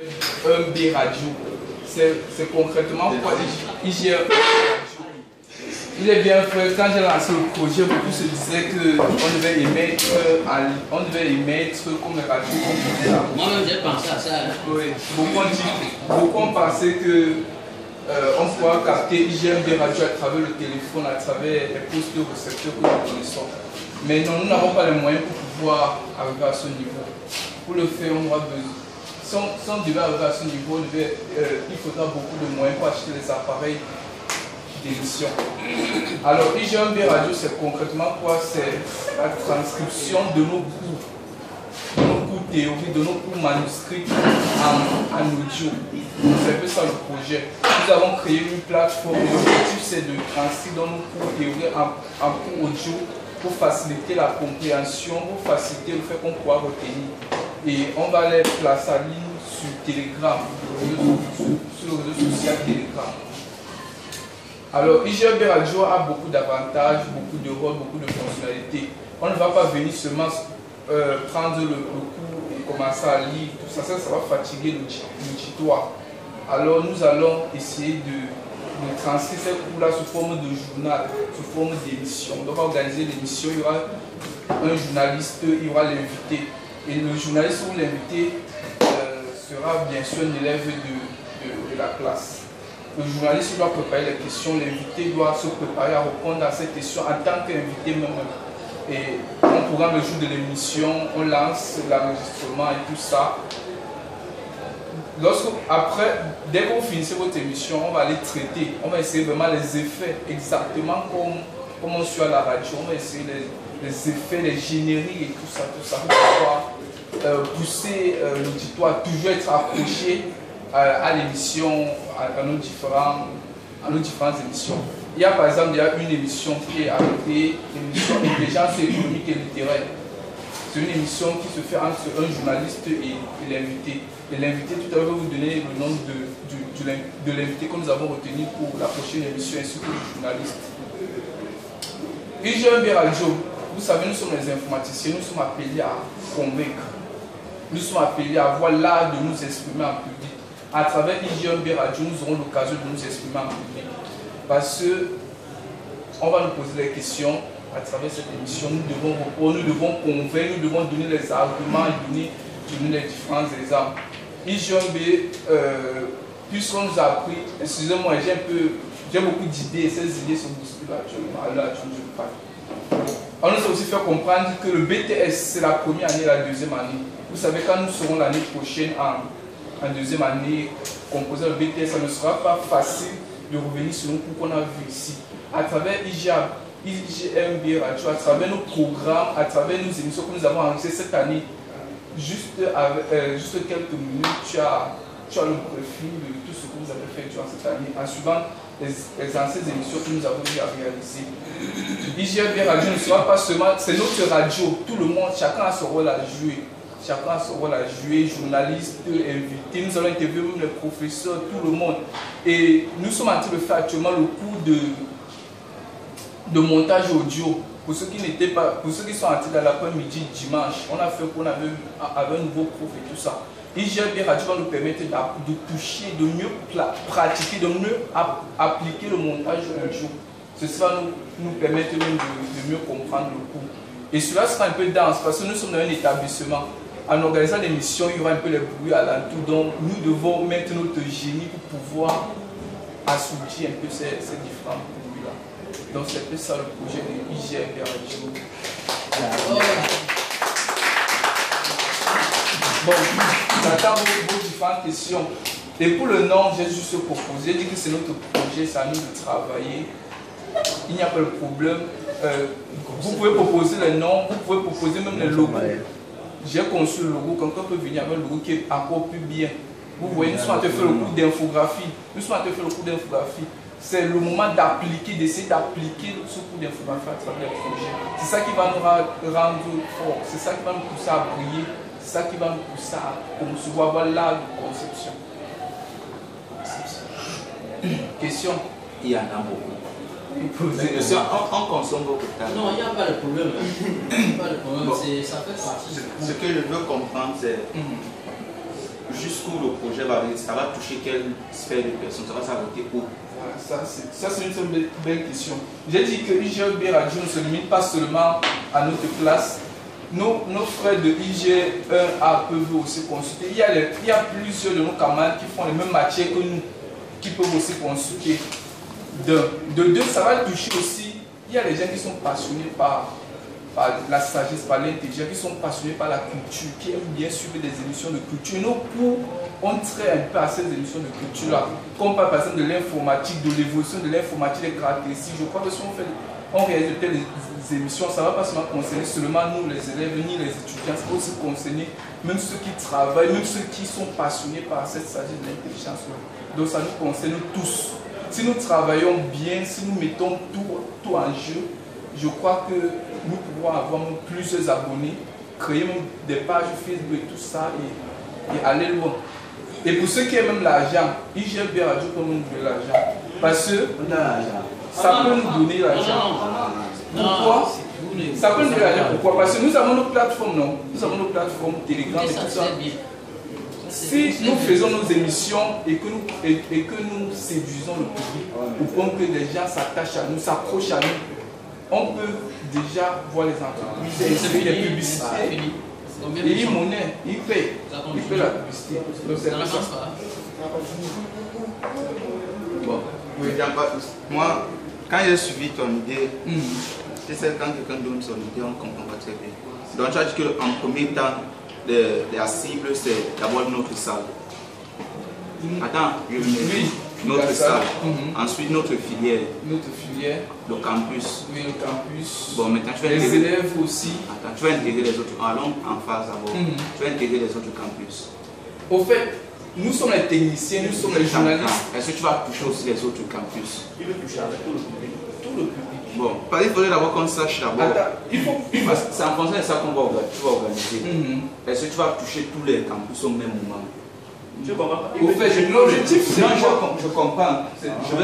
Un B radio, c'est concrètement quoi IGM Radio. Il est bien fait, quand j'ai lancé le projet, beaucoup se disaient qu'on devait émettre comme les radios comme ça. Moi-même j'ai pensé à ça. Hein. Oui, beaucoup ont pensé que on pourra capter IGMB radio à travers le téléphone, à travers les postes de récepteurs que nous connaissons. Mais non, nous n'avons pas les moyens pour pouvoir arriver à ce niveau. Pour le faire, on aura besoin. Si on devait arriver à ce niveau, il faudra beaucoup de moyens pour acheter les appareils d'émission. Alors, IGMB radio, c'est concrètement quoi? C'est la transcription de nos cours. De nos cours théoriques, de nos cours manuscrits en audio. C'est un peu ça le projet. Nous avons créé une plateforme. L'objectif c'est de transcrire dans nos cours théoriques en cours audio pour faciliter la compréhension, pour faciliter le fait qu'on pourra retenir. Et on va les placer en ligne sur Telegram, sur le réseau social Telegram. Alors, IGMB Radio a beaucoup d'avantages, beaucoup de rôles, beaucoup de fonctionnalités. On ne va pas venir seulement prendre le cours et commencer à lire, tout ça, ça va fatiguer l'auditoire. Alors nous allons essayer de transcrire ces cours-là sous forme de journal, sous forme d'émission. On va organiser l'émission, il y aura un journaliste, il y aura l'invité. Et le journaliste ou l'invité sera bien sûr un élève de la classe. Le journaliste doit préparer les questions, l'invité doit se préparer à répondre à ces questions en tant qu'invité même. Et on pourra le jour de l'émission, on lance l'enregistrement et tout ça. Après, dès que vous finissez votre émission, on va aller traiter, on va essayer vraiment les effets, exactement comme on suit à la radio, on va essayer les effets, les génériques et tout ça pour pouvoir pousser l'auditoire, toujours être accroché à l'émission, à nos différentes émissions. Il y a par exemple une émission qui est arrêtée, l'émission Intelligence économique et littéraire. C'est une émission qui se fait entre un journaliste et l'invité. Et l'invité, tout à l'heure, va vous donner le nom de l'invité que nous avons retenu pour la prochaine émission ainsi que le journaliste. IGMB Radio, vous savez, nous sommes les informaticiens, nous sommes appelés à convaincre. Nous sommes appelés à avoir l'art de nous exprimer en public. À travers IGMB Radio, nous aurons l'occasion de nous exprimer en public. Parce que on va nous poser des questions à travers cette émission. Nous devons répondre, nous devons convaincre, nous devons donner les arguments et donner les différents exemples. IGMB, puisqu'on nous a appris, excusez-moi, j'ai beaucoup d'idées et ces idées sont bousculées actuellement. On nous a aussi fait comprendre que le BTS, c'est la première année et la deuxième année. Vous savez, quand nous serons l'année prochaine en deuxième année, composant le BTS, ça ne sera pas facile de revenir sur nos cours qu'on a vu ici. À travers IGMB Radio, à travers nos programmes, à travers nos émissions que nous avons enregistrées cette année, juste quelques minutes, tu as le profil de tout ce que vous avez fait durant cette année, en suivant les anciennes émissions que nous avons eu à réaliser. IGMB Radio ne sera pas seulement, c'est notre radio, tout le monde, chacun a son rôle à jouer. Chacun a son rôle à jouer, journaliste, invité, nous allons interviewer même les professeurs, tout le monde. Et nous sommes en train de faire actuellement le cours de montage audio. Pour ceux qui n'étaient pas, pour ceux qui sont entrés dans l'après-midi dimanche, on a fait qu'on avait un nouveau prof et tout ça. IGMB Radio va nous permettre de toucher, de mieux pratiquer, de mieux appliquer le montage audio. Ceci va nous permettre même de mieux comprendre le cours. Et cela sera un peu dense parce que nous sommes dans un établissement. En organisant l'émission, il y aura un peu les bruits alentour. Donc nous devons mettre notre génie pour pouvoir assouplir un peu ces différents bruits-là. Donc c'est un peu ça le projet de IGMB Radio. Bon, j'attends vos différentes questions. Et pour le nom, j'ai juste proposé, dit que c'est notre projet, c'est à nous de travailler. Il n'y a pas de problème. Vous pouvez proposer les noms, vous pouvez proposer même les logos. J'ai conçu le logo, quelqu'un peut venir avec un logo qui est encore plus bien. Vous voyez, nous sommes en train de faire le cours d'infographie. Nous sommes en train de faire le cours d'infographie. C'est le moment d'appliquer, d'essayer d'appliquer ce cours d'infographie à travers les projets. C'est ça qui va nous rendre forts. C'est ça qui va nous pousser à briller. C'est ça qui va nous pousser à concevoir, avoir l'art de conception. Question? Il y en a beaucoup. On consomme beaucoup de temps. Non, il n'y a pas de problème. Il n'y a pas de problème, bon, ça fait partie. Ce que je veux comprendre, c'est jusqu'où le projet va aller, ça va toucher quelle sphère de personnes, ça va s'arrêter où? Voilà, ça c'est une très belle question. J'ai dit que IGEB Radio ne se limite pas seulement à notre classe. Nos frères de IG1A peuvent aussi consulter. Il y a plusieurs de nos camarades qui font les mêmes matières que nous, qui peuvent aussi consulter. De deux, ça va toucher aussi. Il y a des gens qui sont passionnés par la sagesse, par l'intelligence, qui sont passionnés par la culture, qui aiment bien suivre des émissions de culture. Nos cours ont trait un peu à ces émissions de culture-là. Comme par exemple de l'informatique, de l'évolution de l'informatique, des caractéristiques. Je crois que si on réalise de telles émissions, ça ne va pas seulement concerner seulement nous, les élèves, ni les étudiants, ça va aussi concerner même ceux qui travaillent, même ceux qui sont passionnés par cette sagesse de l'intelligence-là. Donc ça nous concerne tous. Si nous travaillons bien, si nous mettons tout en jeu, je crois que nous pouvons avoir plusieurs abonnés, créer des pages Facebook et tout ça et aller loin. Et pour ceux qui aiment même l'argent, IGEB Radio peut nous donner l'argent. Parce que ça peut nous donner l'argent. Pourquoi? Ça peut nous donner l'argent. Pourquoi? Parce que nous avons nos plateformes, non? Nous avons nos plateformes Telegram et tout ça. Si nous faisons nos émissions et que nous séduisons le public, au point que les gens s'attachent à nous, s'accrochent à nous, on peut déjà voir les entreprises, les publicités. Et ils monnaient, ils paient la publicité. Donc c'est pas ça. Bon, oui, moi, quand j'ai suivi ton idée, c'est celle quand quelqu'un donne son idée, on ne comprend pas très bien. Donc tu as dit qu'en premier temps, la cible, c'est d'abord notre salle. Attends, notre salle. Ensuite, notre filière. Notre filière. Le campus. Oui, le campus. Bon, maintenant, tu vas les élèves aussi. Attends, tu vas intégrer les autres. Allons en phase d'abord. Tu vas intégrer les autres campus. Au fait, nous sommes les techniciens, nous sommes les journalistes. Est-ce que tu vas toucher aussi les autres campus? Il veut toucher avec tout le public. Tout le public. Bon, il faudrait d'abord qu'on sache d'abord. C'est en fonction de ça qu'on va organiser. Est-ce que tu vas toucher tous les campus au même moment? Au fait, l'objectif, c'est. Non, je comprends. Je veux